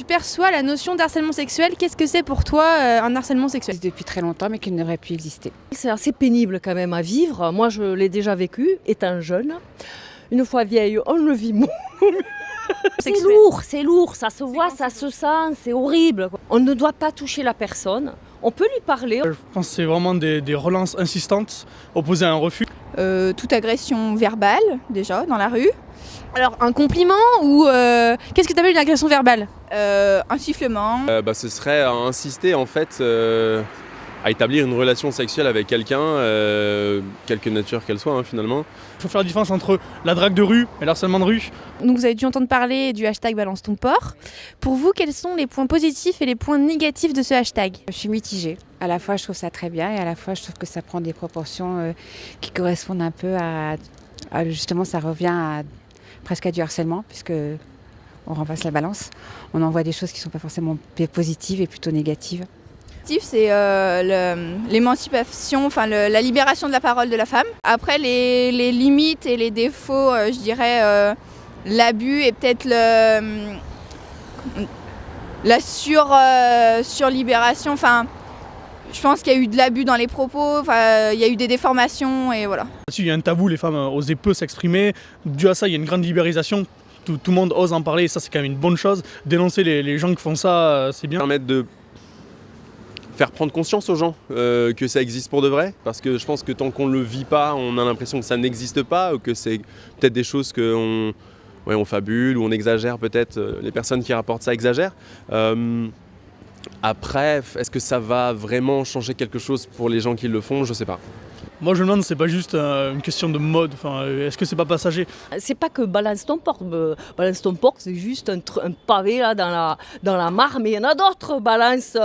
perçois la notion d'harcèlement sexuel? Qu'est-ce que c'est pour toi un harcèlement sexuel? Depuis très longtemps, mais qui ne devrait plus exister. C'est assez pénible quand même à vivre. Moi, je l'ai déjà vécu, étant jeune. Une fois vieille, on le vit moins. C'est lourd, ça se voit, ça se sent, c'est horrible. On ne doit pas toucher la personne. On peut lui parler. Je pense que c'est vraiment des relances insistantes opposées à un refus. Toute agression verbale, déjà, dans la rue. Alors, un compliment ou qu'est-ce que tu appelles une agression verbale? Un sifflement. Ce serait à insister en fait à établir une relation sexuelle avec quelqu'un, quelque nature qu'elle soit finalement. Il faut faire la différence entre la drague de rue et l'harcèlement de rue. Donc vous avez dû entendre parler du hashtag Balance ton porc. Pour vous, quels sont les points positifs et les points négatifs de ce hashtag? Je suis mitigée. À la fois, je trouve ça très bien et à la fois, je trouve que ça prend des proportions qui correspondent un peu à justement, ça revient presque à du harcèlement, puisque on renverse la balance. On envoie des choses qui ne sont pas forcément positives et plutôt négatives. C'est l'émancipation, la libération de la parole de la femme. Après, les limites et les défauts, je dirais l'abus et peut-être la surlibération. Je pense qu'il y a eu de l'abus dans les propos, il y a eu des déformations et voilà. Il y a un tabou, les femmes osaient peu s'exprimer. Dû à ça, il y a une grande libération. Tout le monde ose en parler et ça, c'est quand même une bonne chose. Dénoncer les gens qui font ça, c'est bien. Permettre de faire prendre conscience aux gens que ça existe pour de vrai, parce que je pense que tant qu'on ne le vit pas, on a l'impression que ça n'existe pas, ou que c'est peut-être des choses qu'on on fabule, ou on exagère peut-être, les personnes qui rapportent ça exagèrent. Après, est-ce que ça va vraiment changer quelque chose pour les gens qui le font? Je sais pas. Moi je me demande, c'est pas juste une question de mode, est-ce que c'est pas passager? C'est pas que balance ton porc, c'est juste un pavé là dans la mare, mais il y en a d'autres. Balance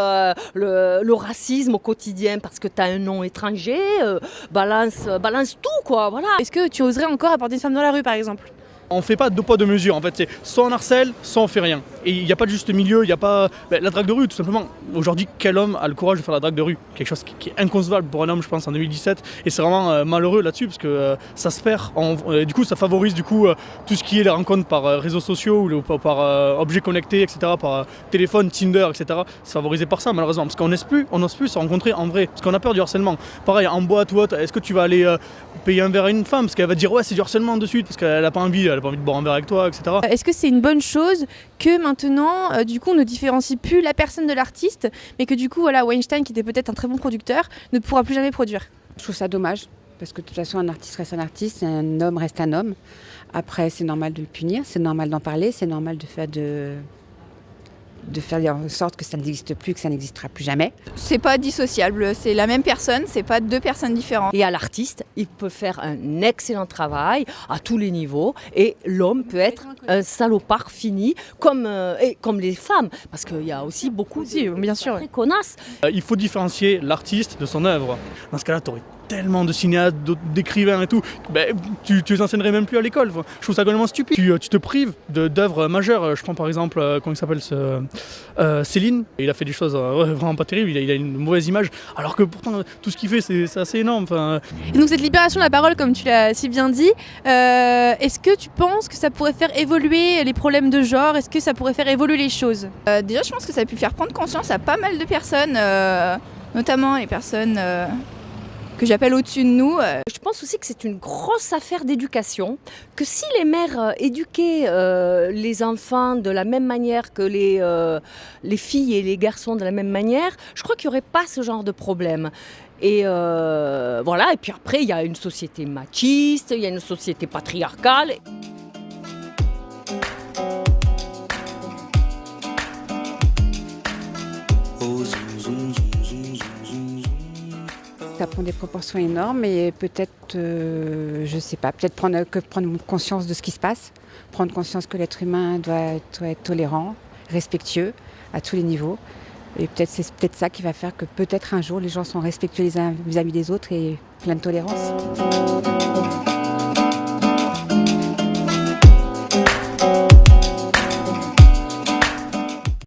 le racisme au quotidien parce que tu as un nom étranger, balance tout quoi, voilà. Est-ce que tu oserais encore apporter une femme dans la rue par exemple? On fait pas deux poids deux mesures, en fait c'est soit on harcèle, soit on fait rien. Et il n'y a pas de juste milieu, il n'y a pas... la drague de rue tout simplement. Aujourd'hui, quel homme a le courage de faire la drague de rue? Quelque chose qui est inconcevable pour un homme, je pense, en 2017. Et c'est vraiment malheureux là-dessus parce que ça se perd. Du coup, ça favorise tout ce qui est les rencontres par réseaux sociaux ou par objets connectés, etc., par téléphone, Tinder, etc. C'est favorisé par ça malheureusement. Parce qu'on n'ose plus se rencontrer en vrai. Parce qu'on a peur du harcèlement. Pareil, en boîte ou autre, est-ce que tu vas aller payer un verre à une femme? Parce qu'elle va dire ouais, c'est du harcèlement de suite, parce qu'elle n'a pas envie de boire un verre avec toi, etc. Est-ce que c'est une bonne chose que maintenant, du coup, on ne différencie plus la personne de l'artiste, mais que du coup, voilà, Weinstein, qui était peut-être un très bon producteur, ne pourra plus jamais produire? Je trouve ça dommage, parce que de toute façon, un artiste reste un artiste, un homme reste un homme. Après, c'est normal de le punir, c'est normal d'en parler, c'est normal de faire en sorte que ça n'existe plus, que ça n'existera plus jamais. C'est pas dissociable, c'est la même personne, c'est pas deux personnes différentes. Et à l'artiste, il peut faire un excellent travail à tous les niveaux et l'homme peut être un salopard fini comme les femmes, parce qu'il y a aussi beaucoup bien sûr, très connasses. Il faut différencier l'artiste de son œuvre. Dans ce cas-là, tu aurais tellement de cinéastes, d'écrivains et tout, tu les enseignerais même plus à l'école. Je trouve ça complètement stupide. Tu te prives d'œuvres majeures. Je prends par exemple, comment il s'appelle Céline. Il a fait des choses vraiment pas terribles, il a une mauvaise image, alors que pourtant tout ce qu'il fait c'est assez énorme. Et donc cette libération de la parole, comme tu l'as si bien dit, est-ce que tu penses que ça pourrait faire évoluer les problèmes de genre? Est-ce que ça pourrait faire évoluer les choses? Déjà, je pense que ça a pu faire prendre conscience à pas mal de personnes, notamment les personnes que j'appelle au-dessus de nous. Je pense aussi que c'est une grosse affaire d'éducation, que si les mères éduquaient les enfants de la même manière que les filles et les garçons de la même manière, je crois qu'il n'y aurait pas ce genre de problème. Et voilà, et puis après il y a une société machiste, il y a une société patriarcale. Ça prend des proportions énormes et peut-être, je sais pas, peut-être prendre conscience de ce qui se passe, prendre conscience que l'être humain doit être tolérant, respectueux à tous les niveaux. Et c'est peut-être ça qui va faire que peut-être un jour les gens sont respectueux les uns vis-à-vis des autres et plein de tolérance.